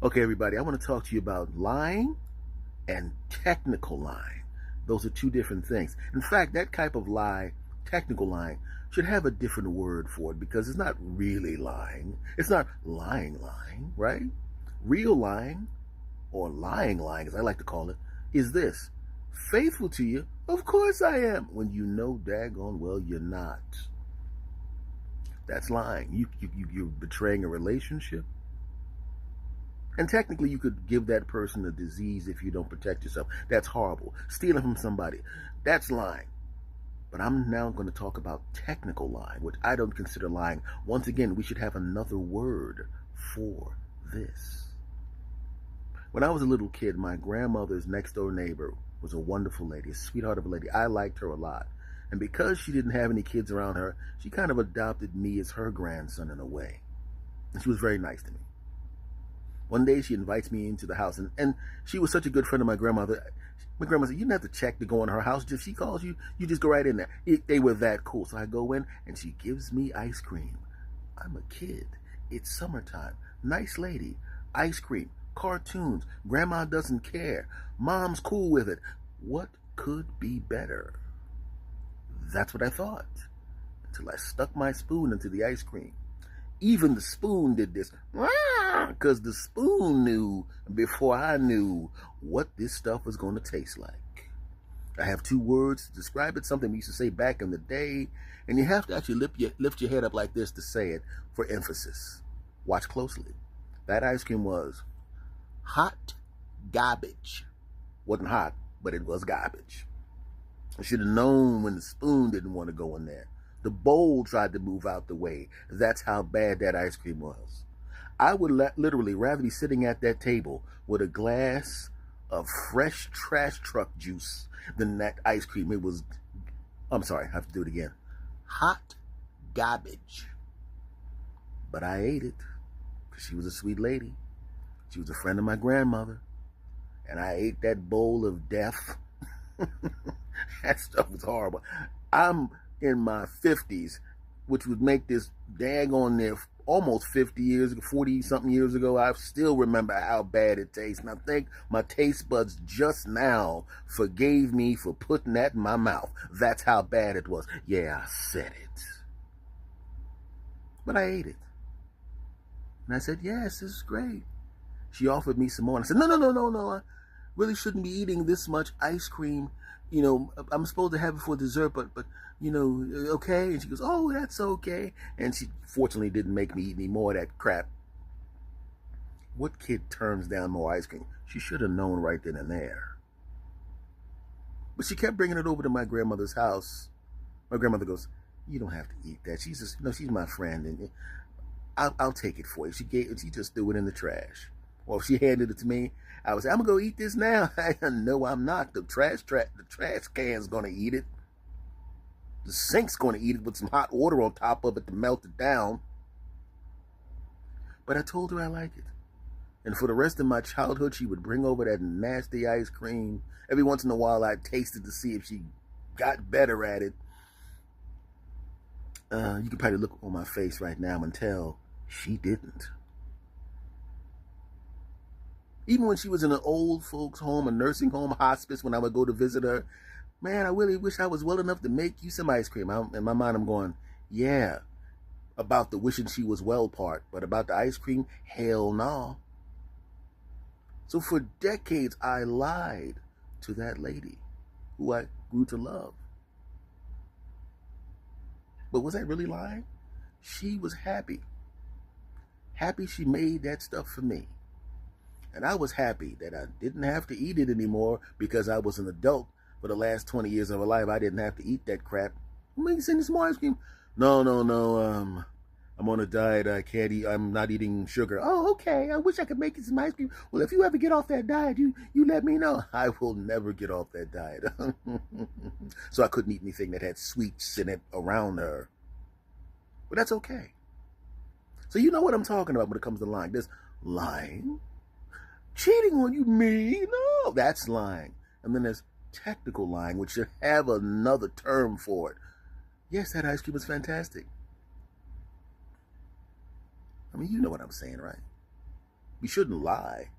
Okay, everybody, I want to talk to you about lying and technical lying. Those are two different things. In fact, that type of lie, technical lying, should have a different word for it because it's not really lying. It's not lying, right? Real lying, or lying, as I like to call it, is this: faithful to you, of course I am, when you know daggone well you're not. That's lying. You're betraying a relationship. And technically, you could give that person a disease if you don't protect yourself. That's horrible. Stealing from somebody, that's lying. But I'm now going to talk about technical lying, which I don't consider lying. Once again, we should have another word for this. When I was a little kid, my grandmother's next door neighbor was a wonderful lady, a sweetheart of a lady. I liked her a lot. And because she didn't have any kids around her, she kind of adopted me as her grandson in a way. And she was very nice to me. One day she invites me into the house, and she was such a good friend of my grandmother. My grandma said, you didn't have to check to go in her house. If she calls you, you just go right in there. They were that cool. So I go in, and she gives me ice cream. I'm a kid. It's summertime. Nice lady. Ice cream. Cartoons. Grandma doesn't care. Mom's cool with it. What could be better? That's what I thought, until I stuck my spoon into the ice cream. Even the spoon did this, because the spoon knew before I knew what this stuff was going to taste like. I have two words to describe it, something we used to say back in the day, and you have to actually lift your head up like this to say it for emphasis. Watch closely. That ice cream was hot garbage. Wasn't hot, but it was garbage. I should have known when the spoon didn't want to go in there. The bowl tried to move out the way. That's how bad that ice cream was. I would literally rather be sitting at that table with a glass of fresh trash truck juice than that ice cream. It was, I'm sorry, I have to do it again. Hot garbage. But I ate it because she was a sweet lady. She was a friend of my grandmother. And I ate that bowl of death. That stuff was horrible. I'm in my 50s, which would make this daggone near almost 50 years ago, 40 something years ago. I still remember how bad it tastes. And I think my taste buds just now forgave me for putting that in my mouth. That's how bad it was. Yeah, I said it. But I ate it. And I said, yes, this is great. She offered me some more. And I said, no. I really shouldn't be eating this much ice cream. You know, I'm supposed to have it for dessert, but okay. And she goes, oh, that's okay. And she fortunately didn't make me eat any more of that crap. What kid turns down more ice cream? She should have known right then and there. But she kept bringing it over to my grandmother's house. My grandmother goes, you don't have to eat that. She's just, she's my friend, and I'll take it for you. She just threw it in the trash. Well, if she handed it to me, I would say, I'm going to go eat this now. No, I'm not. The trash can's going to eat it. The sink's going to eat it with some hot water on top of it to melt it down. But I told her I like it. And for the rest of my childhood, she would bring over that nasty ice cream. Every once in a while, I'd taste it to see if she got better at it. You can probably look on my face right now and tell she didn't. Even when she was in an old folks home, a nursing home, hospice, when I would go to visit her, man, I really wish I was well enough to make you some ice cream. In my mind, I'm going, yeah, about the wishing she was well part, but about the ice cream, hell no. So for decades, I lied to that lady who I grew to love. But was I really lying? She was happy. Happy she made that stuff for me. And I was happy that I didn't have to eat it anymore because I was an adult. For the last 20 years of my life, I didn't have to eat that crap. Let me send you some more ice cream. No. I'm on a diet. I can't eat. I'm not eating sugar. Oh, okay. I wish I could make you some ice cream. Well, if you ever get off that diet, you let me know. I will never get off that diet. So I couldn't eat anything that had sweets in it around her. But that's okay. So you know what I'm talking about when it comes to lying. There's lying. Cheating on you, me? No, that's lying. And then there's technical lying, which should have another term for it. Yes, that ice cream is fantastic. I mean, you know what I'm saying, right? We shouldn't lie.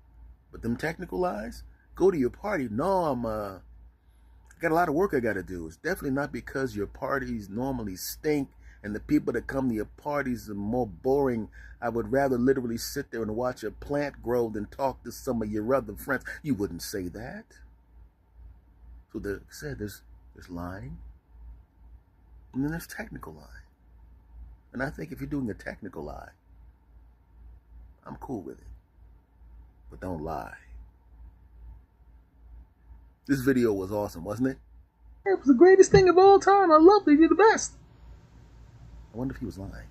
But them technical lies, go to your party. No, I got a lot of work I got to do. It's definitely not because your parties normally stink and the people that come to your parties are more boring. I would rather literally sit there and watch a plant grow than talk to some of your other friends. You wouldn't say that. So there's lying, and then there's technical lying. And I think if you're doing a technical lie, I'm cool with it. But don't lie. This video was awesome, wasn't it? It was the greatest thing of all time. I loved it. You're the best. I wonder if he was lying.